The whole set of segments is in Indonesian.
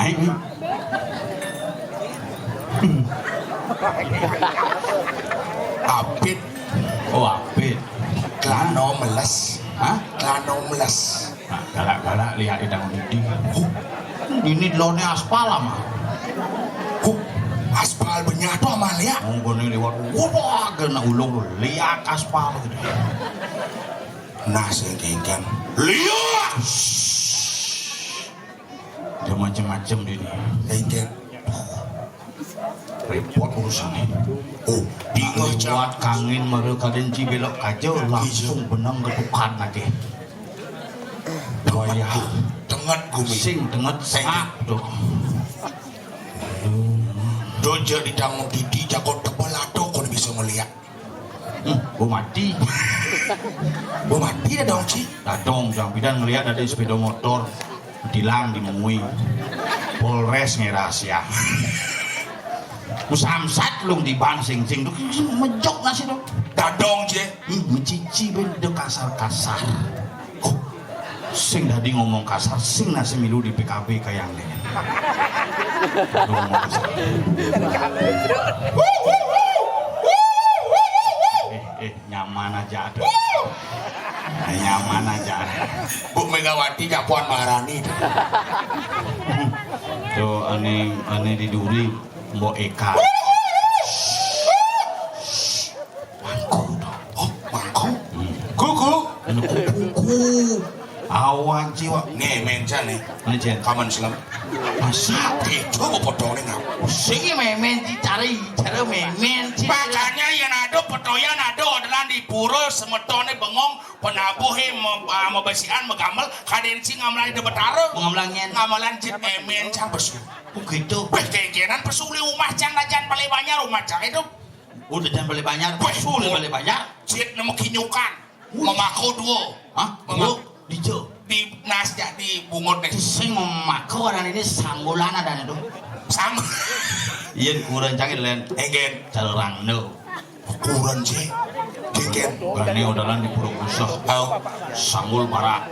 naik. Apit. Oh apit. Klano meles. Hah? Klano meles. Nah, galak-galak lihat idang Didi. Ini lone aspal mah. Aspal benyatu Amalia. Ngono lewat. Wah, kena ulung lihat aspal gitu. Nah, sehingga lihat. Dia macam-macam ini. Sehingga Repot urusannya. oh, Buat kangen maru kadenci belok aja langsung benang ketukan lagi. Waya tengat gumi. sing denget sak tuh. Doja di tangan Didi jago tebal ado kau bisa melihat. Gua mati. Oh mati dah dong Ci. Dadong jang bidan ngelihat ada sepeda motor dilang di Mengui. Polres ngerahasia. Samsat lung di bansing sing tuh mejok nasi tuh. Dadong Ci. Mencici benda kasar-kasar. Oh, sing tadi ngomong kasar, sing nasi milu di PKB kayak ini. Nyaman aja ada. Nyaman aja ada. Bu Megawati Japuan Maharani. Tuh aneh di duri Mbok Eka. Mangku tuh. Oh, mangku. Kuku. Kuku. Awan jiwa. Nih menca nih. Ini jen. Kaman selam. Masa Itu mau potongnya ngap. sing memen dicari cara memen. Makanya yang ada petoyan ada adalah di pura semetone bengong penabuhe membesian megamel kadensi ngamalan de betaro Pengamlangan. ngamalan jit emen cang pesu. Begitu. Weh kengenan pesu li rumah cang lajan paling banyak rumah cang itu. Udah jangan beli banyak. Sulit beli banyak. Jit nemu kinyukan. Memaku dua. Hah? Memaku Dijo. di nasja di bungut nih. Sing memaku orang ini sanggulan ada itu. Sama. Iya kurang canggih len. Egen. Cerang no. Kurang sih. Keken. Gani udalan di Purwokerto. Tahu. Sanggul barak.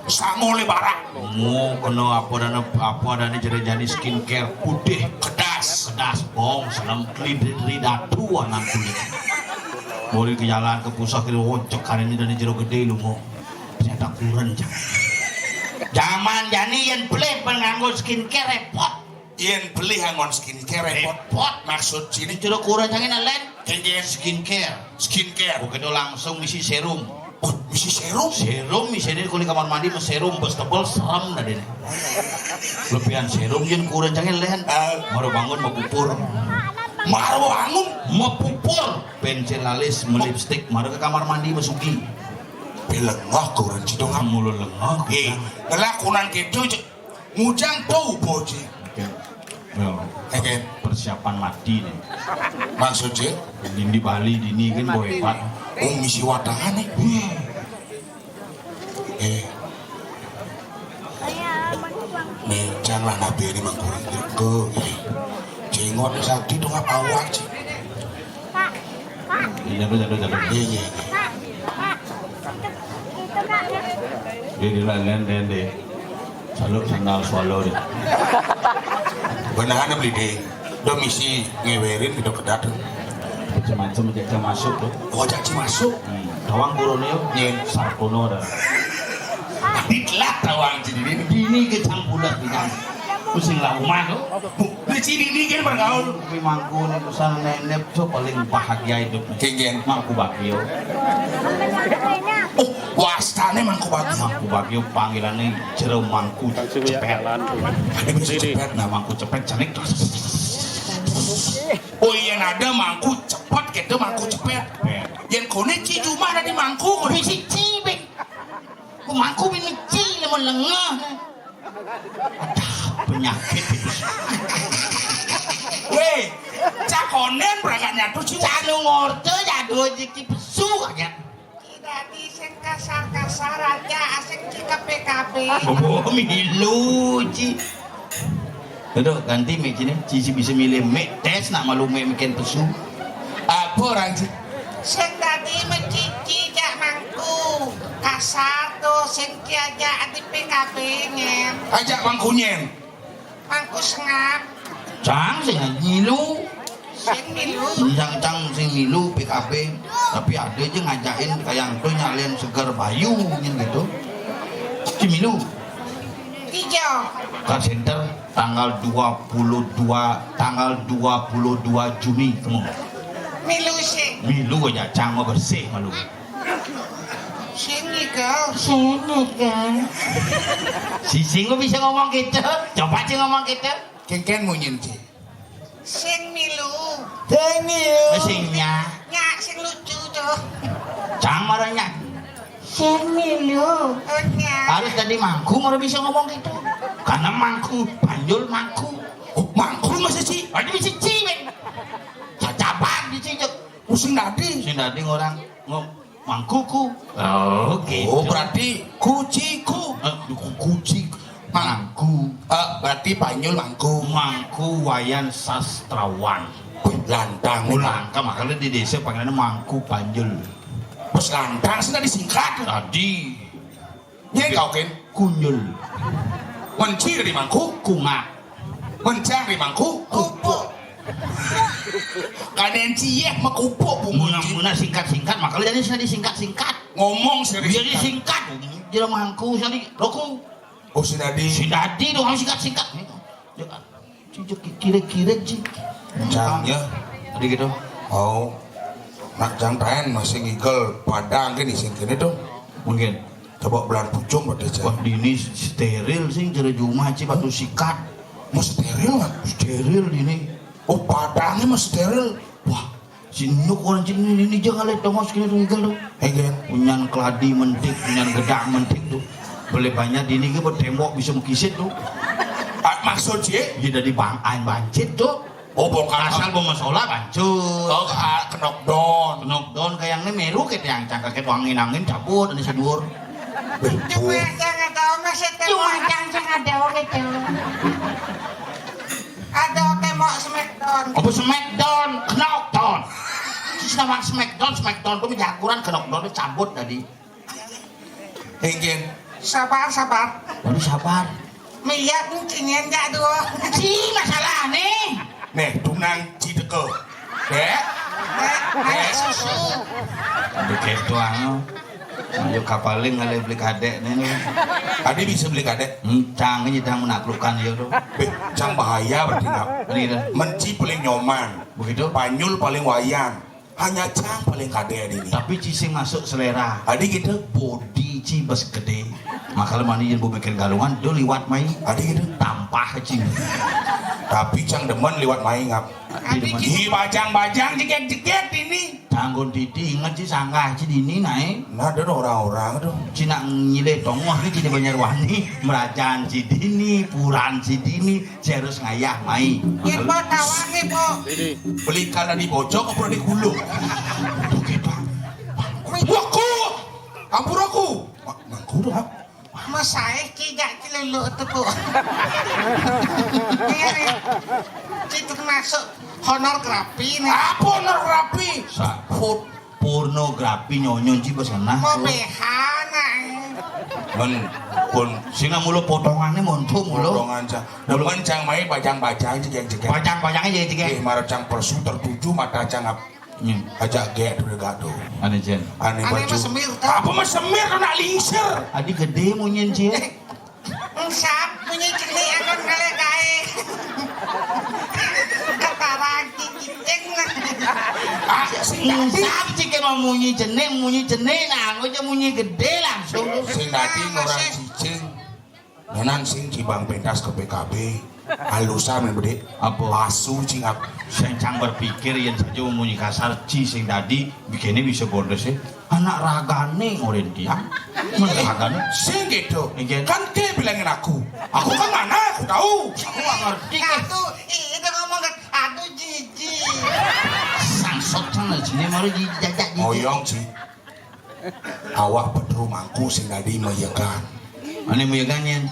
Sangu lebaran. Mau kena apa dan jadi skincare putih Kedas. pedas bong senam lidatu anak kulit. Boleh ke jalan ke pusat kira wocok hari ini dan jero gede lu mau. Ternyata kurang jangan. Zaman jani yang beli penganggo skincare repot. Yen beli hangon skincare repot. Maksud sini Jero kurang jangan len. keken Skincare. skincare. Bukan langsung misi serum. Oh, misi serum. Serum misalnya kalau di kamar mandi mah serum bos tebal serem dah deh. Lebihan serum yang kurang jangan lehen. Baru bangun mau pupur. Maru bangun. Mau pupur. Pensil alis, melipstik, maru ke kamar mandi masuki. Belengah kurang cidong am. Kamu lo lengah. Kelakunan gitu ngujang tau boji. Keken Persiapan mati nih. maksudnya Di Bali dini kan boy hebat. oh misi wadahan nih. Mencang lah nabi ini mangkurang ke jengot sakti dong apa awak sih. Jatuh. Iya. Dia lain deh. Selalu sandal swallow deh. Benahan beli deh. Domisi ngewerin gitu kedatang. Macam-macam jaga masuk tuh. Oh caci masuk. Tawang burung nih, sarkono dah. Diklat tawang jadi ini. Dini kecampuran bidang. Pusing lah rumah tuh. Di sini ini kan bergaul. Tapi mangku nih pesan nenek tuh paling bahagia hidup. Kenggen. Mangku bagio. Oh wastane mangku bagi. Mangku bagio panggilannya jero mangku cepet. Ada bisa cepet. Nah mangku cepet canik. Oh iya ada mangku cepet gitu mangku cepet. Yang kone ci cuma ada di mangku. Kau bisi cibek. Mangku ini cil lemon lengah. Ada penyakit itu. Weh, cakonen beragaknya tuh sih. Canu ngorte jadu jadi pesu aja. Tidak diseng kasar-kasar aja asik jika PKB. Oh milu ci. Duduk ganti mic ini. Cici bisa milih mic tes nak malu mic makin pesu. Apa orang sih? Seng tadi mencici jak mangku kasar tuh seng aja di PKB nyen. Ajak mangkunyen. Mangku sengap. Cang sing ngilu. Sing milu. Cang sing ngilu PKB. Tapi ada aja ngajakin kayak tuh nyalin segar bayu gitu. Si milu. Ijo. Call center tanggal 22 Juni kamu. Milu sing. Milu aja cang mau bersih malu. Sing nigel. Si Singo bisa ngomong gitu. Coba sih ngomong gitu. Ken mau nyenci. Sing milu. Mesinnya Nyak sing lucu tuh. cang marahnya. Sing milu. Oh nyak. Harus tadi mangku mau bisa ngomong gitu. Karena mangku, panjul mangku. Oh, mangku masih sih. Ada bisa cimen. Cacapan dicicek. Pusing tadi. Sing tadi orang mangkuku. Oh, gitu. Oh, berarti kuciku. Kucing mangku. Berarti Panyul mangku. Mangku wayan sastrawan. Lantang. Langka makanya di desa panggilannya mangku panjul. Pas lantang sih tadi singkat. Tadi Nyai kau Ken. kunyul. Menci dari mangku. Kunga. Mencang dari mangku. Kupuk. Kadang ciyek makupuk bungun. Muna singkat-singkat makanya jadi saya disingkat-singkat. Ngomong serius. Jadi singkat. Jadi mangku jadi roku. Oh si tadi. Si dadi dong singkat-singkat. Kira-kira sih. Cang ya. Tadi gitu. Oh. Nak jang tahan masih ngigel padang gini sing kene tuh. Mungkin. Coba belan pucung pada Wah jang. dini steril sih jadi rumah sih batu sikat. Mau steril nggak? Steril dini. Oh padangnya mah steril. Wah sinuk orang sini ini jangan lihat tongos kini tuh ngigel tuh. Egen. Punyan keladi mentik, punyan gedak mentik tuh. Boleh banyak dini ke tembok bisa mengkisit tuh. Maksud sih? Dia dari bangkain bancit tuh. Oh bongkar Asal bawa masalah bancut. Oh kenok don. Knockdown kayak yang ini meru kayak yang cangkak kayak angin cabut dan sedur. Cuma jangan tahu masih tembok. jangan ada orang itu. Ada tembok smackdown. Apa smackdown, knockdown. Terus nama smackdown tuh menjaguran knockdown itu cabut tadi. Egen. Sabar. Waduh sabar. Melihat mungkinnya enggak dua. Si masalah nih. Nih tunang cideke. Dek. Anak susu. Aduh kayak tuang. Ayo kapaling ngalih beli kadek nih. Ade bisa beli kadek. Cang ini sedang menaklukkan ya tuh. Cang bahaya berarti nggak. Ini Menci paling nyoman. begitu. Panyul paling wayang. Hanya Cang paling kadek ini. Tapi cising masuk selera. Ade gitu. Body cibes gede. Makanya mani yang bikin galungan do liwat main. Ade gitu. Tampah cing. Tapi Cang demen lewat main ngap. Hi bajang-bajang jeket-jeket ini. Tanggon didi inget sih sanggah sih dini naik. Nah ada orang-orang tuh. Cina ngile tongoh ini cina Banyarwani merajaan si dini, puran si dini, harus ngayah mai. Ibu kawan ibu. Beli kala di bojong apa di gulung. Tuh kepa. Waku. Ampun aku. Mangku dah. Masai tidak celulu itu bu. Itu masuk pornografi nih. Apa honor rapi? Food pornografi nyonyon sih bersana. Mau behana. Men pun Sehingga mulu potongannya montung mulu. potongan Cang. Demen Cang main bajang-bajang jeket-jeket. Pajang-pajangnya jadi tiga. Marah Cang persu tertuju mata Cang ngap. Ajak gek dulu gado. Ada jen. Aneh Aneh baju. mah semir tuh. Apa mah semir kena lingsir. Adi gede munyin sih. Sap punya cili akan kale kae. Ketarang cicing. Sap sih kan mau munyi jenek, nah aku aja munyi gede langsung. Sing tadi orang cicing. Nenan sing cibang pentas ke PKB. Halusan bede. Apa? Asu cingap. Sencang berpikir yang saja munyi kasar ci sing tadi bikinnya bisa bodes sih. Anak ragane ngoren dia. Ragane. Sing gitu. Iya. Kan dia bilangin aku. Aku kan mana? Aku tahu. Aku gak ngerti. Aduh, itu ngomong kan, aduh jijik. Sangsot sana sini malu jajak Oyong sih. Awak pedru mangku sing tadi meyegan. Ane meyegannya.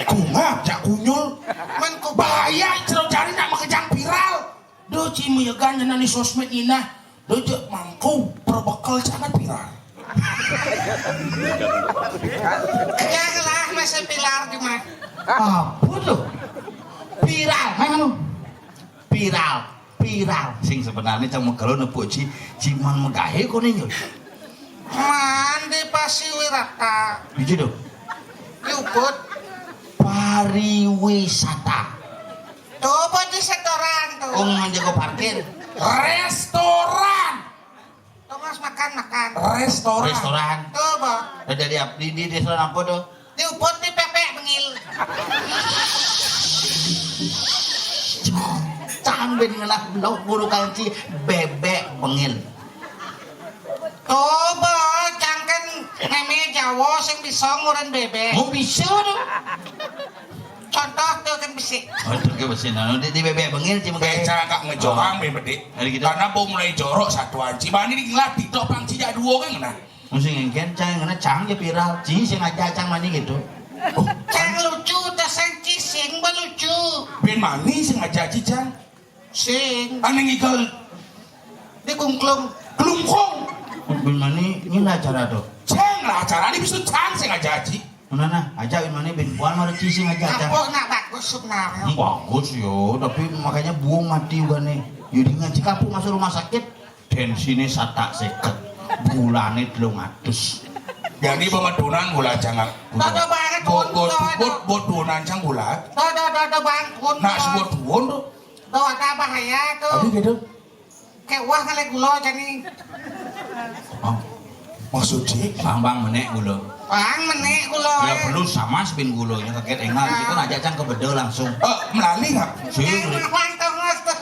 Kungap cak kunyul. Menku Bahaya cerau cari nak makejang viral. Do ci meyegan dan di sosmed ina. Do je mangku berbekal sangat viral. janganlah masih pilar cuma. Apa tuh? viral mana viral sing sebenarnya cuma kalau nepuk ciman megahe kau nih Mandi Pasiwirata. gitu dong Yuput. pariwisata Coba di setoran tuh. menjaga parkir Restoran. Thomas makan. Restoran. Coba. di restoran apa tuh Yuput di pepek bengil. Camben ngelah blok bulu kanci bebek bengil Coba cangken namanya Jawa sing bisa nguran bebek. mau bisa tuh Contoh tuh kan bisa. oh itu ke mesin di bebek bengil cuma kayak Cara kak ngejorang bedik. Hari gitu. Karena bau mulai jorok satuan. Cibani di ngelatih topang cijak dua kan kena. mesti ngengken cang ngena cang ya viral ci sing ngajak cang mani gitu Oh, Cang lucu, tasang cising lucu. ben mani sih ngajak cicang. Sing Aneh ngikal di kungklung. kelungkong. bin mani ini lah acara tuh Ceng lah acara ini bisa cang sih ngajak ci. mana ajak bin mani bin puan mari ci sing ngajak cang Apa nak bagus sebenarnya. bagus yo tapi makanya buang mati juga nih yudi ngaji kapuk masuk rumah sakit tensinya satak seket bulane 300 Jadi pemadunan gula jangan. Dodo banget pun. Bot donan cang gula. Dodo bang pun. Nak sebut tuon tuh. Tuh ada bahaya tuh. Tapi gitu. Kayak wah kali gulo jadi. oh Maksudnya bang menek gulo Bang menek gulo. ya perlu sama spin gulonya kaget enggak itu ngajak cang ke bedel langsung melalui nggak? sih Yang wang tongos tuh.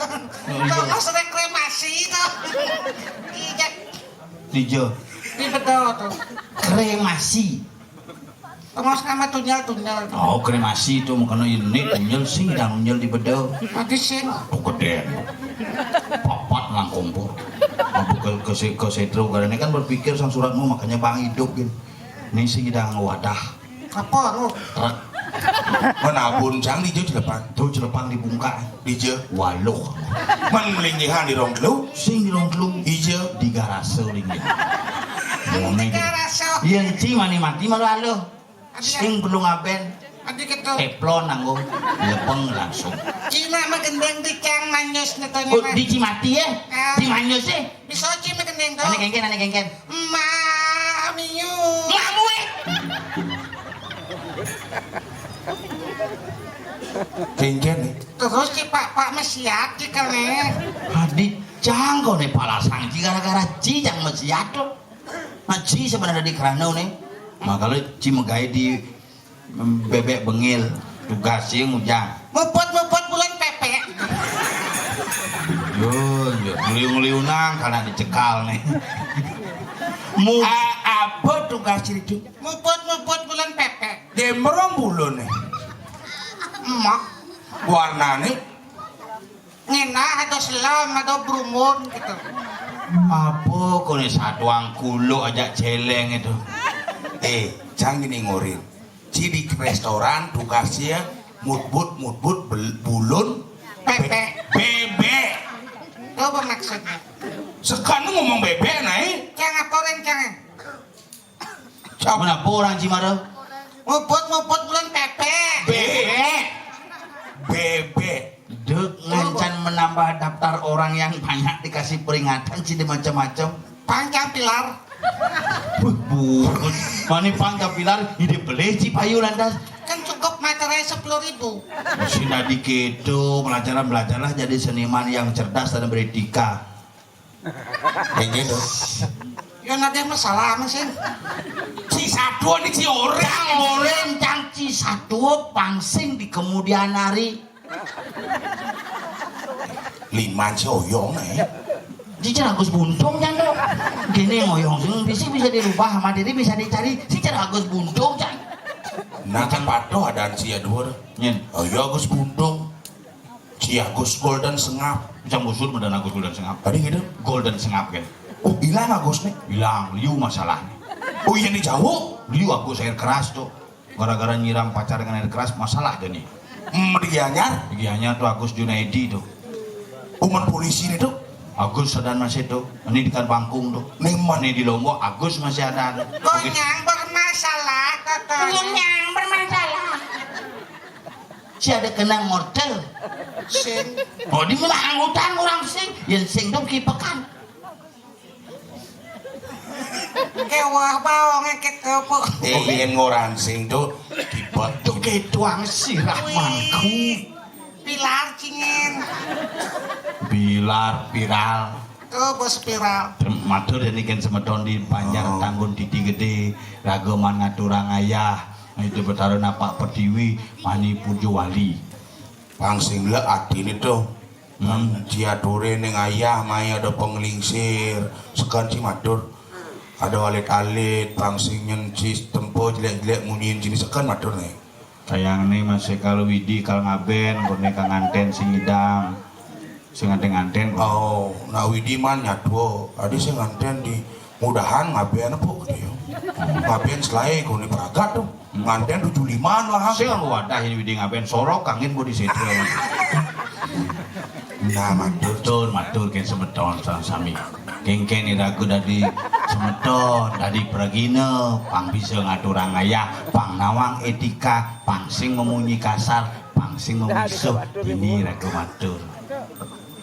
Tongos rekremasi tuh. Ijak dijo di bedo tuh. kremasi Tongos nama tunyal. oh kremasi itu makanya ini unyel sih dan unyel di bedel Nanti sing. tuh gede papat lang kompor aku ke setro karena ini kan berpikir sang suratmu makanya bang hidup gitu ini sih kita wadah Apa lu? truk Menabun cang di depan. tuh celepang dibungka Hijau. waluh Mengelingihan di rongklu. sing di rongklung Hijau. di garase ringin Tiga rasa. iya ci mati malu aluh sing perlu ngaben Adik itu. teplon nanggung lepeng langsung Cina mah gendeng di cang manyus netonya. oh di Cimati ya di Manyos sih Bisa cina gendeng tuh. aneh kengken Mamiu. ngamu Kengken nih. Terus si pak mesiat di kene. Hadi canggo nih pala sangki gara-gara ci yang masih atuh. Nah ci sebenarnya di kerana nih. Nah kalau ci megai di bebek bengil tugasnya ngujang. Muput bulan pepe. Yo ngeliung-ngeliunang karena dicekal nih. Apa tugas itu? Muput bulan pepe. Demerong bulu nih. Emak. Warnanya Ngena ada selam ada brumun gitu. Apa kau nih satuang kulo aja celeng itu. Jangan ini ngorin. Ci di restoran tugasnya mutbut bulun Pepe. bebek. Coba maksudnya. Sekarang ngomong bebek naik. Cang apa ren cang? Mana orang Cimaru? Muput bulan pepe. Bebek. Dek ngancan menambah daftar orang yang banyak dikasih peringatan sih di macam-macam. Panjang pilar. Bukan, mani pangka pilar ini beli cipayu lantas. Kan cukup materai 10.000. Mesin adik itu belajarlah jadi seniman yang cerdas dan beretika. Kayak gitu. Ya nggak ada masalah mesin. Ci satu nih ci orang. Rencang satu pangsing di kemudian hari. 5 ci oyong nih. Cicer Agus Buntung kan dong. Gini ngoyong sing bisa dirubah sama diri bisa dicari. Cicer Agus Buntung kan. Nah kan pato ada ci dua. Nyen, Oh iya Agus Buntung. Ci Agus Golden Sengap. bisa busur medan Agus Golden Sengap. Tadi gitu. Golden Sengap kan. Oh hilang Agus nih. Bilang liu masalahnya. Oh iya nih jauh. Liu Agus air keras tuh. Gara-gara nyiram pacar dengan air keras masalah aja nih. Dianyar. Gigiannya tuh Agus Junaidi tuh. Uman polisi nih tuh. Agus sedang masih tuh. Ini di Bangkung tuh. Neman. Ini di Lombok Agus masih ada. Gonyang bermasalah kata. Gonyang bermasalah. si ada kena mortel Sing oh di mana anggutan orang sing yang sing dong kipekan kewah baong ngeket kepo. yen ngorang sing tuh kipet tuh ketuang siramanku Pilar cingin. bilar viral Tuh bos spiral. matur ini kan semedon di Banjar Tanggun Didi Gede rageman ngaturang ayah itu bertaruh napak pertiwi mani pujo wali pangsing le adine tuh diatore ning ayah mai ada penglingsir sekan si matur ada alit-alit pangsing nyencis tempo jelek-jelek munyin jenis sekan matur nih sayang nih masih kalau widi kalau ngaben kone kang anten sing idam sing anten oh nah widi man nyadwo adi sing nganten di mudahan ngaben apa gitu ngaben selai kone peragat tuh nganten 75an lah sing wadah ini widi ngaben sorok kangin bodi setro nah matur ken semedon sami kengken iraku dari semedon dari pergina pang bisa ngaturang ayah pang nawang etika pang sing memunyi kasar pang sing memisuh ini ragu matur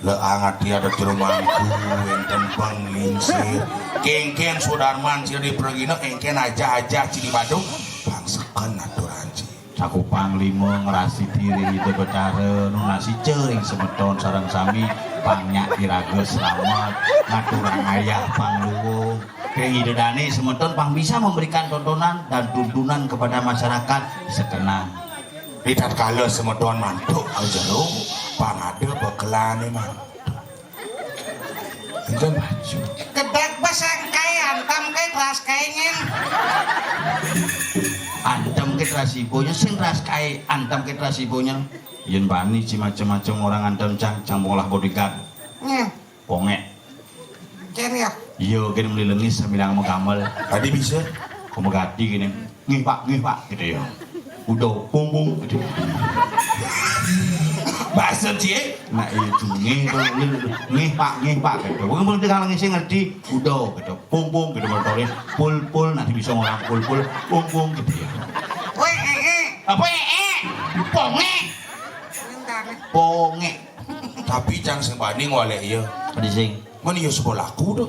le angat dia ada jerumangku enten penglingsir kengken sudarman ciri pergina kengken aja ciri badung bangsekan aturan sih Saku panglima ngerasi diri itu becara nunasi cering semedon sarang sami pangnya iraga selamat ngaturang ayah pangluwo kehidupane semedon pang bisa memberikan tontonan dan tuntunan kepada masyarakat sekenang tidak kalau semedon mantuk aja lo pangade bekelane mantuk itu maju Kedak basang kaya antam kaya keras kayaknya. antem ke trasibonya sing ras kae antem ke trasibonya yen bani si macam-macam orang antem cang bolah bodyguard Nya, pongek jen ya. iya kene meli lengis sambil ngomong kamel tadi bisa komegati gini ngih pak gitu ya udah pung gitu bahasa cie nah itu ngih pak gitu bukan belum tinggal ngisi ngerti udah gitu pung gitu motornya pul nanti bisa ngorang pul pung gitu ya Woi, apa pongek tapi cang sebanding wale iya tadi sing mana iya sekolahku tuh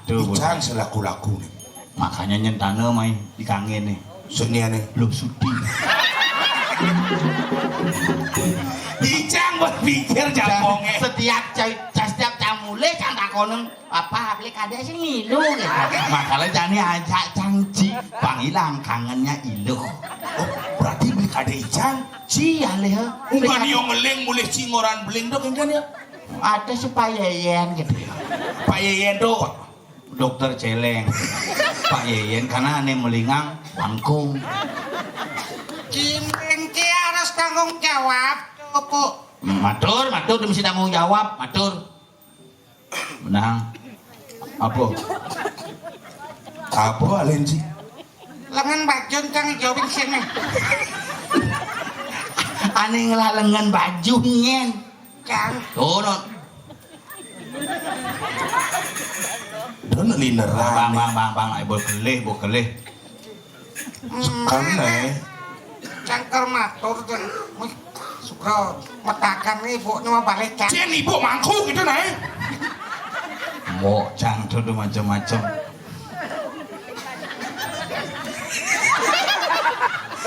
tuh cang selaku-laku nih makanya nyentane main di kangen nih senia nih lo sudi Icang berpikir jambongnya setiap camule cang takonen apa beli kada sih milu gitu makanya jani ajak cangci pangilang kangennya ilu oh berarti beli kade icang cia leh bukan yang ngeleng mulai cingoran beling dong kan ya ada supaya yen gitu ya Pak Yeyen tuh dokter celeng Pak Yeyen karena ane melingang bangkung Cimbeng Ci harus tanggung jawab, Cupu. matur dia mesti tanggung jawab matur menang apa alenci Lengan bajun kang jawabin sini. aneh ngelalengan baju nyen Kang, turun dan lineran bang ibu kelih karena cangker matur dan suka metakan ibu nama balik cang. cien ibu mangku gitu nih mau cang tuh macam-macam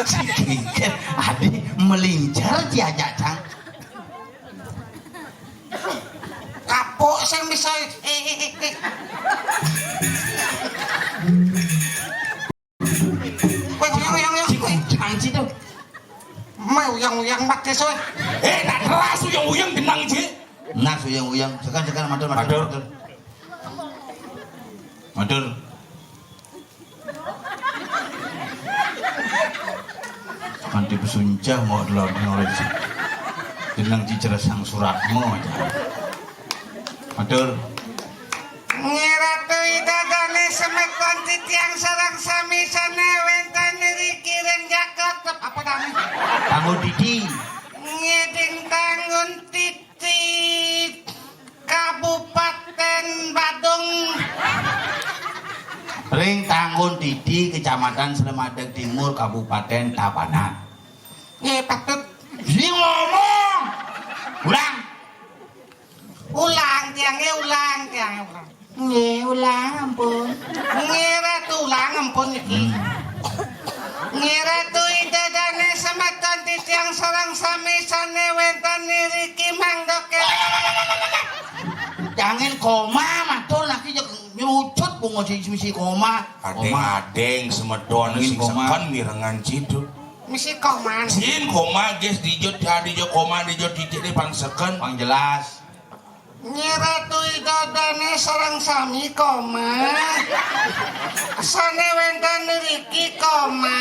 sikit adik melincar diajak cang Kapok saya bisa cang situ mau yang mati soy. nak keras uyang genang cie nah uyang sekarang matur kanti pesuncah mau delornya oleh si jenang cicerah sang suratmu aja matur Nyeratu idadane semekon titiang sarang sami sana wentan diri kiring jakot apa dami tanggung didi ngeding tanggun titik Kabupaten Badung ring tanggung didi Kecamatan Slemadeg Timur Kabupaten Tabanan patut Dia ngomong. Ulang. Ulang tiangnya ulang. Nggih, ulang ampun. Ngira tuh ulang ampun iki. Ngira tuh idadane semeton titiang sarang sami sane wenten niriki mangdoke. Jangan koma matur lagi nyucut bungo misi koma. Adeng-adeng semedon sing sekan mirengan cidul. Misi koman. Sin koma guys dijot koma dijot titik di pangsekan. Pang jelas. Ngira tuh idadane sarang sami koma. Sane wenten niriki koma.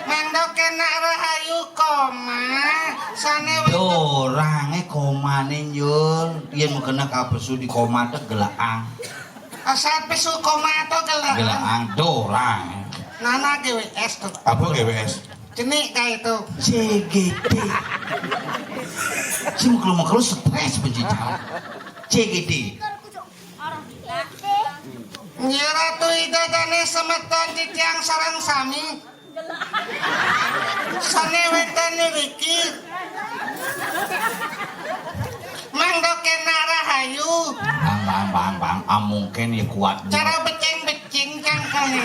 Mangdoke nak rahayu koma. Sane Dorange komane nyul, yen kena kabesu di koma teh gelaang. asal pesu koma atau gelang. Gelaang dorang. Nana GWS tuh. Apa GWS? Jenik kayak itu. CGD. Cuma kalau stres pencinta. CGD. Ngira tuh idadane semeton di tiang sarang sami. Sane wetan niriki. Mangdoke narahayu. Bang, mungkin ya kuat. Cara becing-becing cangkane.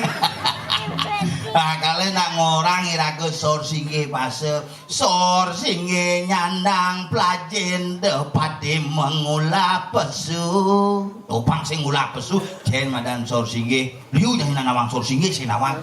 Nah, kalian nak ngorang iraku sor singge pase. Sor singge nyandang plajen depati mengulap pesu. Topang sing ngulap pesu. Jen madan sor singge. Liu jangan nawang sor singge sinawang.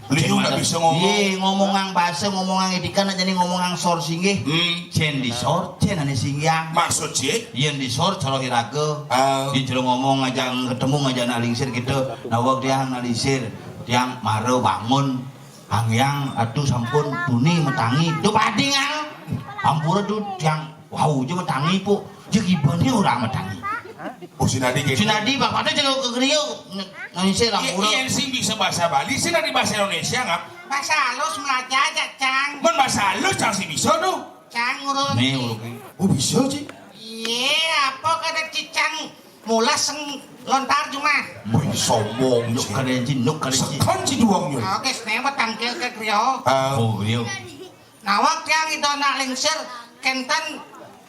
Liu nggak bisa ngomong. Iya, ngomongang bahasa, ngomongang edikan aja nih ngomongang sor singgih. Cen di sor, cen ane singgih. Maksud sih? Iya di sor, coro hirake. Di coro ngomong ngajang ketemu ngajang nalisir gitu. Nah waktu dia nalisir, yang maro bangun, hangyang atuh sampun tuni metangi. Tuh padingan, ampura tuh yang wow, cuma metangi pu. Jadi bani orang metangi. Oh si Nadi gitu. Si Nadi bapaknya jago ke Geriau, nalisir ampura. Iya sih bisa bahasa Bali, si Nadi bahasa Indonesia ngap. Bahasa halus melajar aja cang. Mun bahasa halus cang si bisa tuh. Cang urut. Nih urukin. Oh bisa sih. Iya, apa kada cicang mulas seng lontar cuma. Boy sombong Nuk sih. karenci, nuk karenci. Sekan si duangnya. Oke, senema tampil ke Grio. Oh Geriau. Nah, waktu yang itu nak lingsir, kenten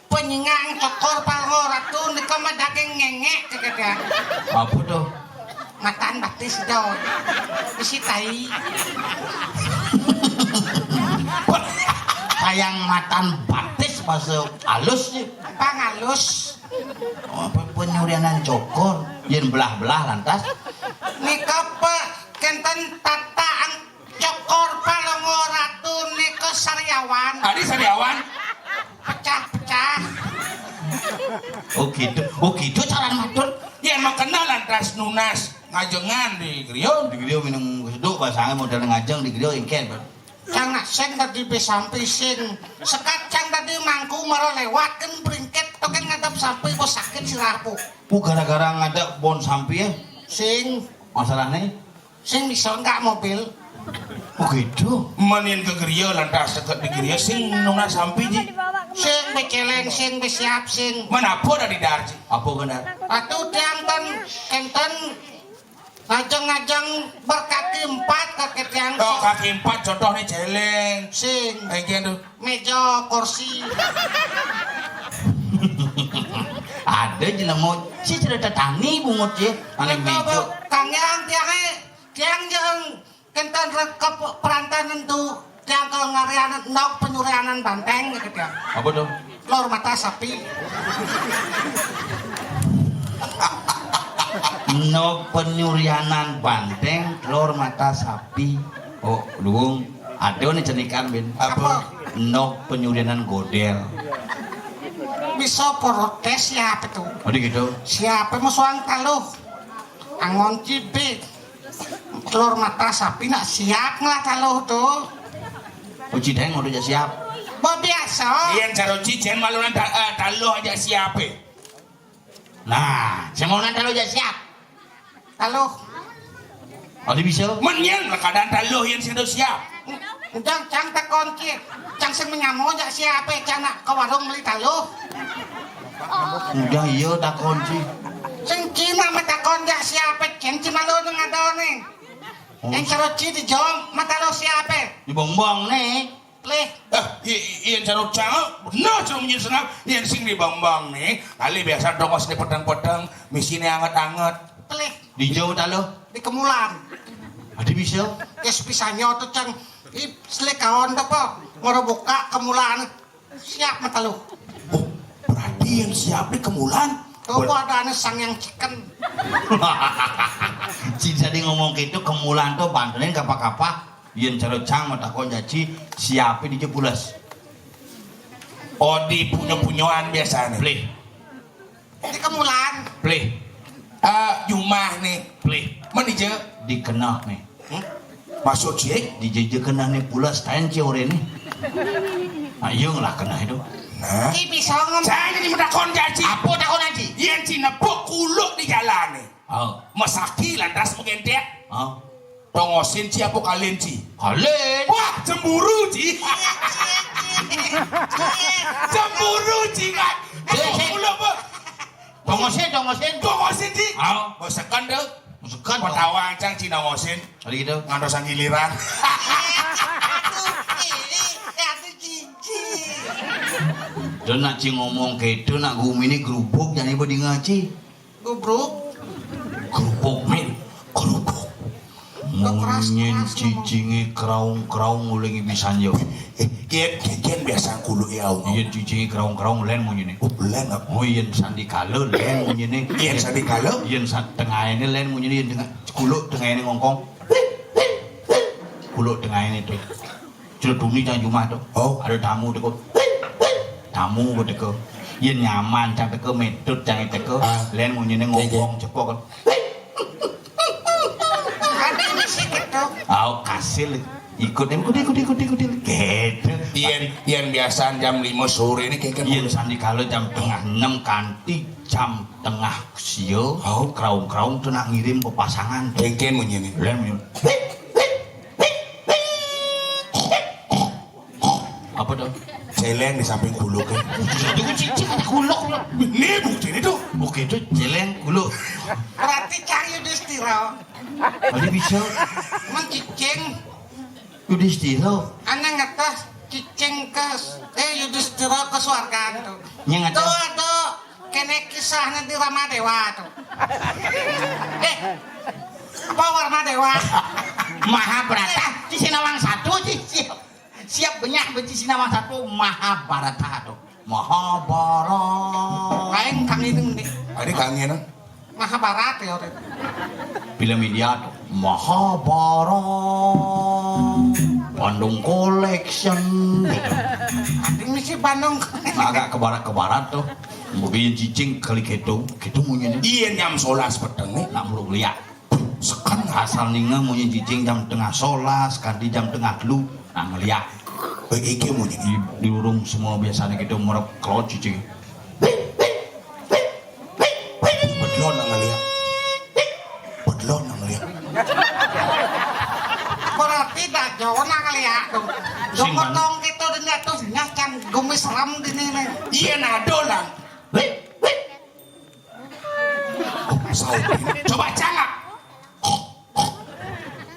penyingang cokor palho ratu nikoma daging ngengek kagak. Apa tuh? Matan batis daw. Isi tai. Kayang matan batis pas halus sih. Pangalus. Penyurianan cokor yen belah-belah lantas Nika kenten tataan cokor palongo ratu nika sariawan. Adi Sariawan. Pecah-pecah. oh gitu cara matur Ya emang kenal lantas nunas ngajengan di Grion. di video minum keseduk bahasanya model ngajeng di video ingken Cang nak seng tadi besampi sing. Sekat cang tadi mangku maro lewatkan beringket token ngadap sampai kok sakit sirapu. gara-gara ngadak bon sampai ya Sing masalahnya sing bisa enggak mobil. oh gitu Manin ke Grion lantas seket di Grion sing nunas sampai ji. Sing beceleng sing besiap sing. Mana apa dari darji. apa kena Atuh tiang kenten ngajeng-ngajeng berkaki empat kaki tiang Oh kaki empat contoh nih celeng. sing Kayak tuh. meja kursi. ada jelang mau si cerita tani bungut ya ane Itu mejo kangen tiang jeung kenten rekep perantanan tuh tiang kalau ngarianan nok penyurianan banteng gitu tiang. apa tuh Lor mata sapi. no penyurianan banteng telur mata sapi oh dukung ada nih cenikan bin Apa? no penyurianan godel Bisa protes siapa tuh? oh gitu Siapa musuhan taluh? Angon cibit. Telur mata sapi nak siap nggak taluh tuh? uji deng udah siap Bo biasa. Iya caro cicen malunan taluh aja siapa. nah saya mau nanti lo siap Taluh. oh dia bisa Menyen lah keadaan taluh yang sudah siap. Jang cang tak kunci. Cang sing menyamo jak siapa? Cang nak ke warung beli taluh. udah iya tak kunci Sing Cina mata kon jak siapa? Cen cina lo ngadone. Yang caro ci di jom mata lo siapa? di bongbong nih Pleh. Iyan sarut cang, bener cang menyen senang. Iyan sing di bambang nih, kali biasa dongos di pedang-pedang, mesinnya anget-anget. Pleh. Di jauh tak lo? Di kemulan. Ada bisa? Yes pisahnya tuh cang. Selek kawan tuh po. Ngoro buka kemulan. Siap mata lu. Oh, berarti yang siap di kemulan. Tuh ada ane sang yang chicken. Cinta di ngomong gitu kemulan tuh bantuin kapak-kapak. Yen cara cang mata kon jaci siapin di jepulas. Oh, di punya-punyaan biasa nih. Pleh, Di kemulan. pleh, Jumah nih. pleh. Menija. Dikenal nih. Masuk cik. Di jeje kena nih pulas tain ciore nih. Ayo lah kena itu. Nah. Ki bisa ngomong. Saya jadi mendakon jaci. Apa takon aja? Iyan cina pok kuluk di jalan nih. Oh, Masaki lantas mengentek. oh. Tongosin ci apa kalian ci? Kalian. Wah, cemburu ci. Cemburu ci kan. Kuluk apa? Tongosin. Tongosin ci. Oh, Masakan deh. masukkan. Pertawang cang cina ngosin. Hari gitu. Ngandosan giliran. Aduh cici. Dan nak cing ngomong gitu nak gumi ini gerubuk jangan ibu di ngaci. Gubruk. Gerubuk min. Kerupuk. Munyin cicingi kraung ulengi bisan yo. Kian biasa kulo ya Allah. Yen cicingi kraung len munyin. Bulan apa? Oh yen sandi kale len munyin. Iyan sadi kalau. Yen tengah ini len munyin yen tengah kuluk tengah ini ngongkong. Kuluk tengah ini tuh. Ceduni cang Jumat tuh. Oh. Ada tamu tuh. Tamu gue teko. Yen nyaman cang teko metut cang teko. Len munyin ngongkong cepok kan. Ada ini sih gitu. Aku kasih ikut gitu. Iyan biasa jam 5 sore ini kayak Yen sandi kalau jam tengah 6 kanti jam tengah sio. Oh. Kraung tuh nak ngirim pepasangan tuh. Kengken munyin ini. Len munyin. Apa tuh? Celeng di samping kulo kan. Itu cincin ada kuluk. Ini bukti ini tuh. Oke itu jeleng kuluk. Berarti cang Yudhistira. Ada bisa. Mencicing. Yudhistira. Ane ngetes cicing ke Yudhistira ke surga tuh. Yang Tuh ada. ada kene kisahnya di Ramadewa tuh. Apa Ramadewa? Mahabharata di Sinawang satu siap banyak benci Sinawang satu Mahabharata tuh. Mahabharata. Lain kang ini nih. Ada kangen. Mahabharata ya orang. Film India tuh Mahabharata Bandung Collection gitu. Ada misi Bandung. Agak ke barat tuh mungkin cicing kali gitu munyin Iyan jam 11 peteng nih. nak meluk liat Sekan asal ninga munyin cicing jam tengah solas kanti jam tengah lu nak ngeliat iki munyin. di urung semua biasanya gitu merep kelot cicing Bedlon nang ngeliat. Bedlon nang ngeliat. Berarti dah jauh nak lihat tuh. Sing mana? Dokotong gitu dunia tuh nyacang gumis ram di nih. Iyan adolan. Saupin. Coba cangak.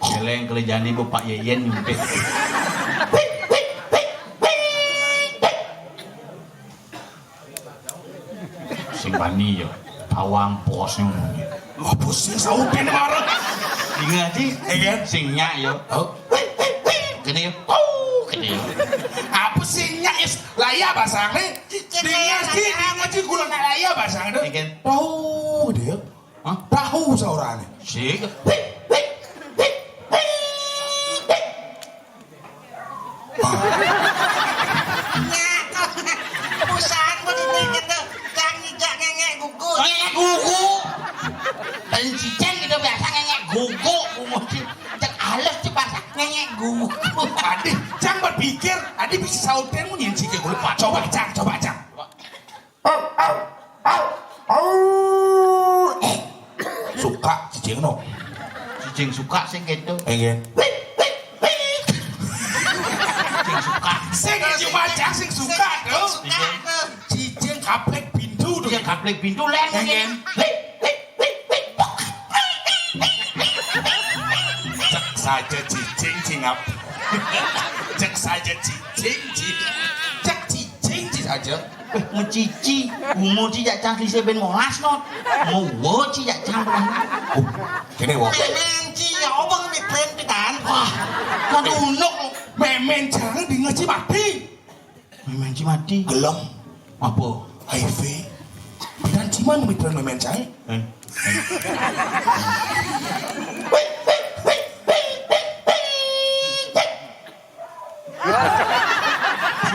jeleng kelejani bapak yeyen nyumpit sing bani yo pawang posnya munyin Apa sih saupin marah? ingat sih Iya. sing nyak yo Oh. gini yo gini yo Apa sih nyais laya basangnya? Dia sih ngaji gula nak laya basang itu. Ikan. Tahu dia. Hah? Tahu seorangnya. sih Usahaan mau di nih gitu. Jangan ngengek gugut. ngengek gugu dan ciceng gitu biasa ngengek gugu umumnya cek halus tuh bahasa ngengek gugu Adik, jangan berpikir. Adik bisa sautin mu nyenci ke gula. Coba cang. Suka cicing no. cicing suka sing gitu Engen. cicing suka Sing cuma cang sing suka tuh. Suka tuh. Cicing kaplek pintu tuh. cicing kaplek pintu len Engen. Cek saja cicing cingap. Cek saja saja cicing cak cicing saja Ngecici, umur cijak cang klise ben molas not. Mau cijak cang oh kene wong Memen ci ya obeng mitren pitan. wah, kadunuk memen jangan di ngeci mati memen ci mati. gelem Apa? HIV dan ciman mitren memen cai Eh.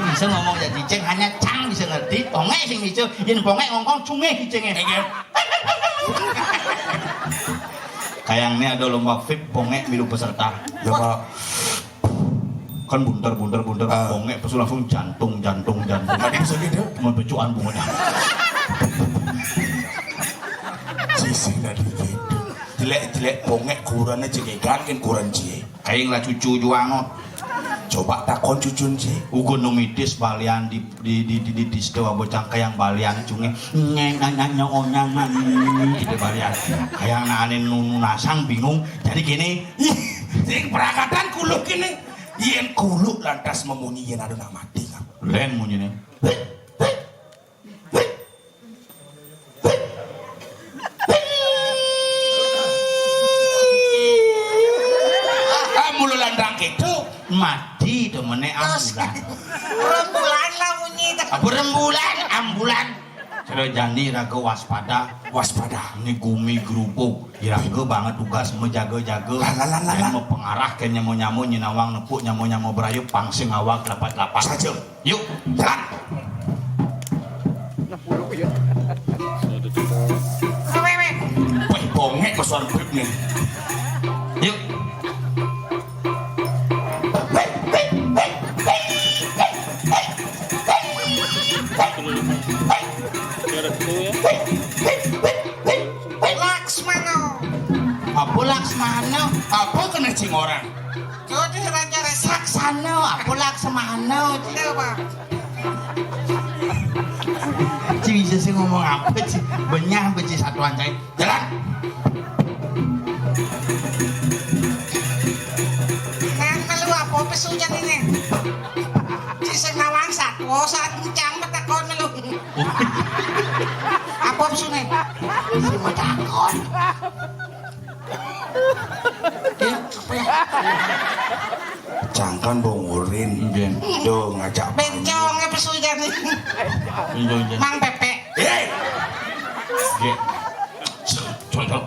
Bisa ngomong jadi ceng hanya cang bisa ngerti pongek sing bisa yen pongek ngongkong cunge cenge kayaknya ada lomba fit pongek milu peserta coba kan bunter Ah. pongek pas langsung jantung tadi bisa gitu mau becuan bunga dah sisi tadi gitu jelek bongek kurangnya cekekan kan kurang cie kayak lah cucu juangot coba takon cucun cie ugo numitis balian di setewa bocang kayang balian cunge nyanyi onyangan gitu balian kayang naanin nasang bingung jadi gini sing perakatan kuluk ini yen kuluk lantas memunyi yen ada nak mati kan len munyine kamu landang gitu mati temene ambulan Rembulan lah bunyi dah. apa rembulan ambulan sudah janji raga waspada ini gumi gerupuk iraga banget tugas menjaga-jaga Lah. dan mau pengarah ke nyamo-nyamo nyinawang nepuk nyamo-nyamo berayu pangsing awak lapat-lapat saja yuk jalan Wewe. weh bongek kesuan bib nih yuk Laksmana. apa laksmana apa kena cing orang Jadi raja rasa. saksana apa laksmana Coba. Ci bisa sih ngomong apa sih benyah beci satuan cai jalan Nang melu apa pesujan ini? Ci sing nawang satwa saat kencang betakon melu. Apa pesune? si mau takon cangkan bongurin Njen. do ngajak Bencong pesujan ini. Njen. Mang Pepe. eh Njen. Contoh